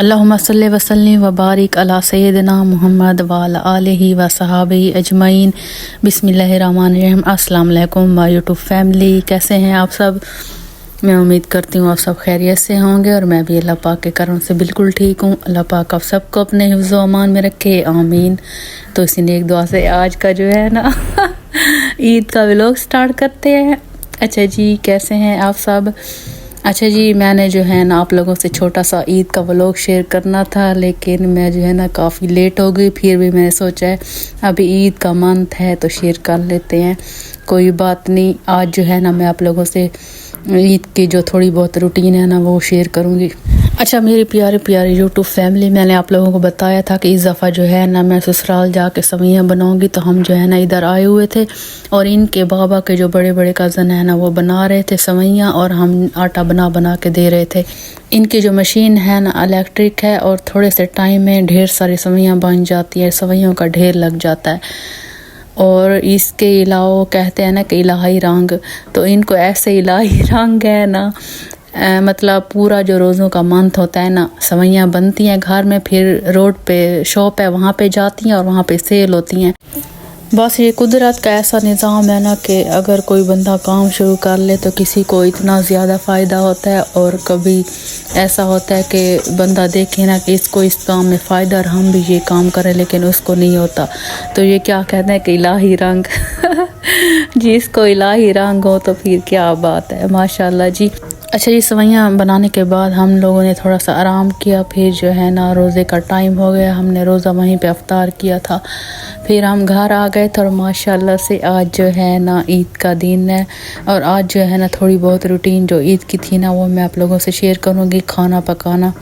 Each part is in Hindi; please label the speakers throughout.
Speaker 1: अल्लाहुम्मा सल्लि व सल्लिम व बारिक अला सय्यिदिना मुहम्मद व अला आलिहि व सहाबिही अजमईन। बिस्मिल्लाहिर्रहमानिर्रहीम। अस्सलाम वालेकुम माय यूट्यूब फैमिली, कैसे हैं आप सब। मैं उम्मीद करती हूँ आप सब खैरियत से होंगे और मैं भी अल्लाह पाक के करम से बिल्कुल ठीक हूँ। अल्लाह पाक आप सबको अपने हिफ्ज़ व अमान में रखे, आमीन। तो इसी नेक दुआ से आज का जो है ना ईद का व्लॉग स्टार्ट करते हैं। अच्छा जी, कैसे हैं आप सब। अच्छा जी, मैंने जो है ना आप लोगों से छोटा सा ईद का व्लॉग शेयर करना था, लेकिन मैं जो है ना काफ़ी लेट हो गई। फिर भी मैंने सोचा है अभी ईद का मंथ है तो शेयर कर लेते हैं, कोई बात नहीं। आज जो है ना मैं आप लोगों से ईद की जो थोड़ी बहुत रूटीन है ना वो शेयर करूँगी। अच्छा मेरी प्यारी प्यारी यूट्यूब फैमिली, मैंने आप लोगों को बताया था कि इस दफ़ा जो है ना मैं ससुराल जाके सवैयाँ बनाऊँगी। तो हम जो है ना इधर आए हुए थे और इनके बाबा के जो बड़े बड़े कज़न है ना वो बना रहे थे सवैयाँ और हम आटा बना बना के दे रहे थे। इनकी जो मशीन है ना इलेक्ट्रिक है और थोड़े से टाइम में ढेर सारी सवैयाँ बन जाती है, सवैयों का ढेर लग जाता है। और इसके अलावा कहते हैं ना कि इलाही रंग, तो इनको ऐसे इलाही रंग है ना मतलब पूरा जो रोज़ों का मंथ होता है ना सवैयाँ बनती हैं घर में, फिर रोड पे शॉप है वहाँ पे जाती हैं और वहाँ पे सेल होती हैं। बस ये कुदरत का ऐसा निज़ाम है ना कि अगर कोई बंदा काम शुरू कर ले तो किसी को इतना ज़्यादा फ़ायदा होता है और कभी ऐसा होता है कि बंदा देखे ना कि इसको इस काम में फ़ायदा और हम भी ये काम करें, लेकिन उसको नहीं होता। तो ये क्या कहते हैं कि इलाही रंग जिसको इलाही रंग हो तो फिर क्या बात है, माशाल्लाह जी। अच्छा ये सवैयाँ बनाने के बाद हम लोगों ने थोड़ा सा आराम किया, फिर जो है ना रोज़े का टाइम हो गया, हमने रोज़ा वहीं पे अफ्तार किया था। फिर हम घर आ गए थे और माशाल्लाह से आज जो है ना ईद का दिन है और आज जो है ना थोड़ी बहुत रूटीन जो ईद की थी ना वो मैं आप लोगों से शेयर करूँगी, खाना पकाना।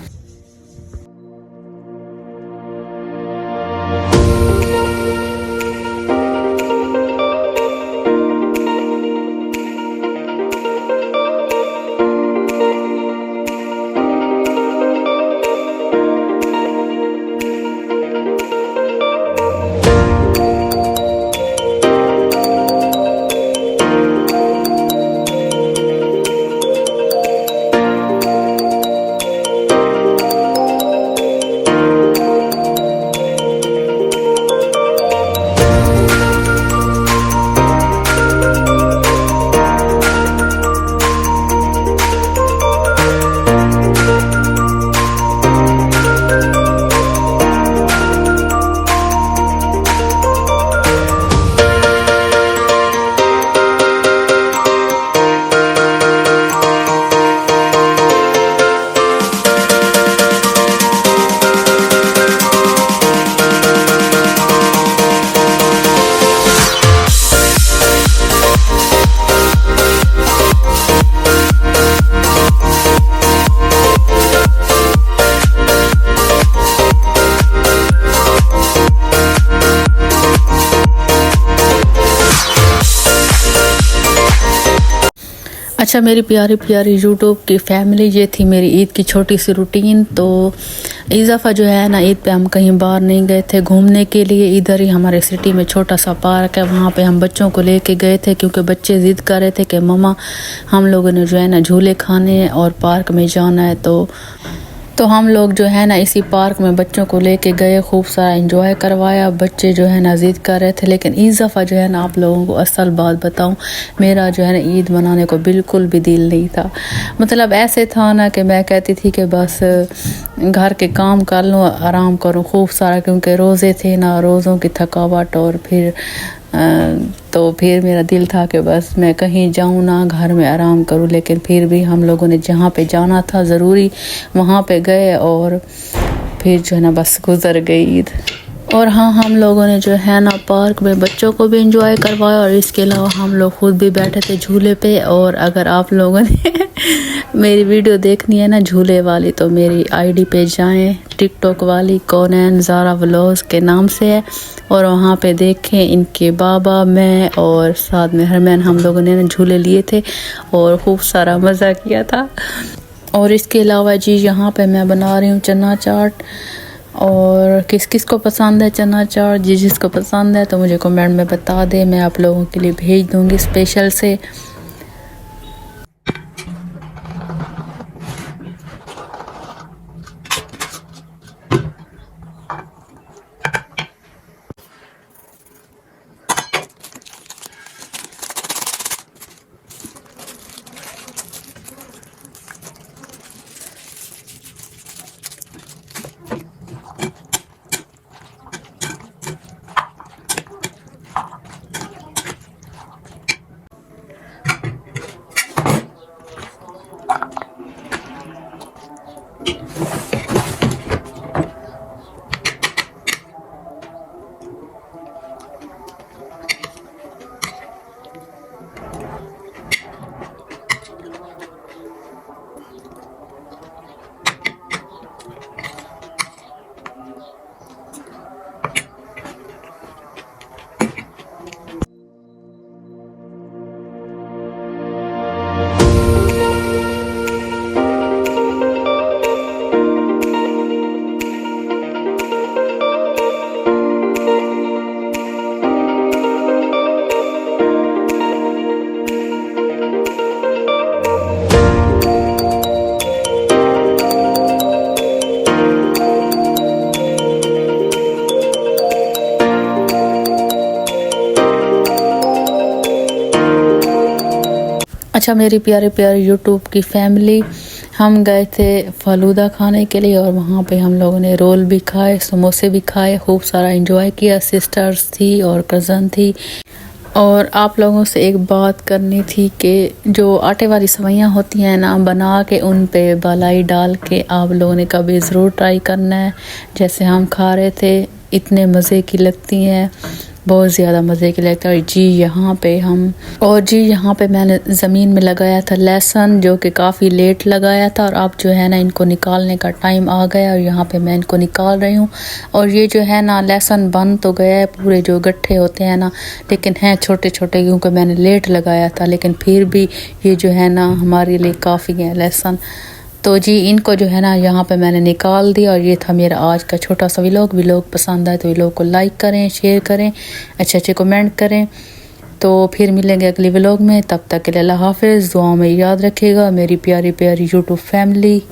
Speaker 1: अच्छा मेरी प्यारी प्यारी यूट्यूब की फैमिली, ये थी मेरी ईद की छोटी सी रूटीन। तो इस दफ़ा जो है ना ईद पे हम कहीं बाहर नहीं गए थे घूमने के लिए, इधर ही हमारे सिटी में छोटा सा पार्क है, वहाँ पे हम बच्चों को लेके गए थे क्योंकि बच्चे ज़िद कर रहे थे कि मम्मा हम लोगों ने जो है ना झूले खाने हैं और पार्क में जाना है। तो हम लोग जो है ना इसी पार्क में बच्चों को लेके गए, खूब सारा एंजॉय करवाया। बच्चे जो है ना ज़िद कर रहे थे, लेकिन इस दफ़ा जो है ना आप लोगों को असल बात बताऊं, मेरा जो है ना ईद मनाने को बिल्कुल भी दिल नहीं था। मतलब ऐसे था ना कि मैं कहती थी कि बस घर के काम कर लूँ, आराम करूँ खूब सारा, क्योंकि रोज़े थे ना, रोज़ों की थकावट और फिर तो फिर मेरा दिल था कि बस मैं कहीं जाऊं ना, घर में आराम करूं। लेकिन फिर भी हम लोगों ने जहाँ पे जाना था ज़रूरी वहाँ पे गए और फिर जो है ना बस गुजर गई ईद। और हाँ, हम लोगों ने जो है ना पार्क में बच्चों को भी एंजॉय करवाया और इसके अलावा हम लोग खुद भी बैठे थे झूले पे। और अगर आप लोगों ने मेरी वीडियो देखनी है ना झूले वाली तो मेरी आईडी पे जाएं, टिकटॉक वाली कौनैन ज़ारा व्लॉग्स के नाम से है, और वहाँ पे देखें इनके बाबा, मैं और साथ में हरमैन, हम लोगों ने ना झूले लिए थे और खूब सारा मज़ा किया था। और इसके अलावा जी यहाँ पे मैं बना रही हूँ चना चाट, और किस किस को पसंद है चना चाट, जिसको पसंद है तो मुझे कमेंट में बता दे, मैं आप लोगों के लिए भेज दूँगी स्पेशल से। अच्छा मेरी प्यारे प्यारे यूट्यूब की फैमिली, हम गए थे फालूदा खाने के लिए और वहाँ पे हम लोगों ने रोल भी खाए, समोसे भी खाए, खूब सारा एंजॉय किया। सिस्टर्स थी और कज़न थी। और आप लोगों से एक बात करनी थी कि जो आटे वाली सवैयाँ होती हैं ना, बना के उन पे बालाई डाल के आप लोगों ने कभी ज़रूर ट्राई करना है। जैसे हम खा रहे थे, इतने मज़े की लगती हैं, बहुत ज़्यादा मज़े की लगता है। जी यहाँ पे मैंने ज़मीन में लगाया था लहसुन, जो कि काफ़ी लेट लगाया था, और अब जो है ना इनको निकालने का टाइम आ गया और यहाँ पे मैं इनको निकाल रही हूँ। और ये जो है ना लहसुन बन तो गया है, पूरे जो गट्ठे होते हैं ना, लेकिन हैं छोटे छोटे, क्योंकि मैंने लेट लगाया था, लेकिन फिर भी ये जो है ना हमारे लिए काफ़ी है लहसुन। तो जी इनको जो है ना यहाँ पे मैंने निकाल दिया। और ये था मेरा आज का छोटा सा व्लॉग पसंद आए तो व्लॉग को लाइक करें, शेयर करें, अच्छे कमेंट करें। तो फिर मिलेंगे अगले व्लॉग में, तब तक के लिए अल्लाह हाफिज़। दुआ में याद रखिएगा मेरी प्यारी प्यारी यूट्यूब फैमिली।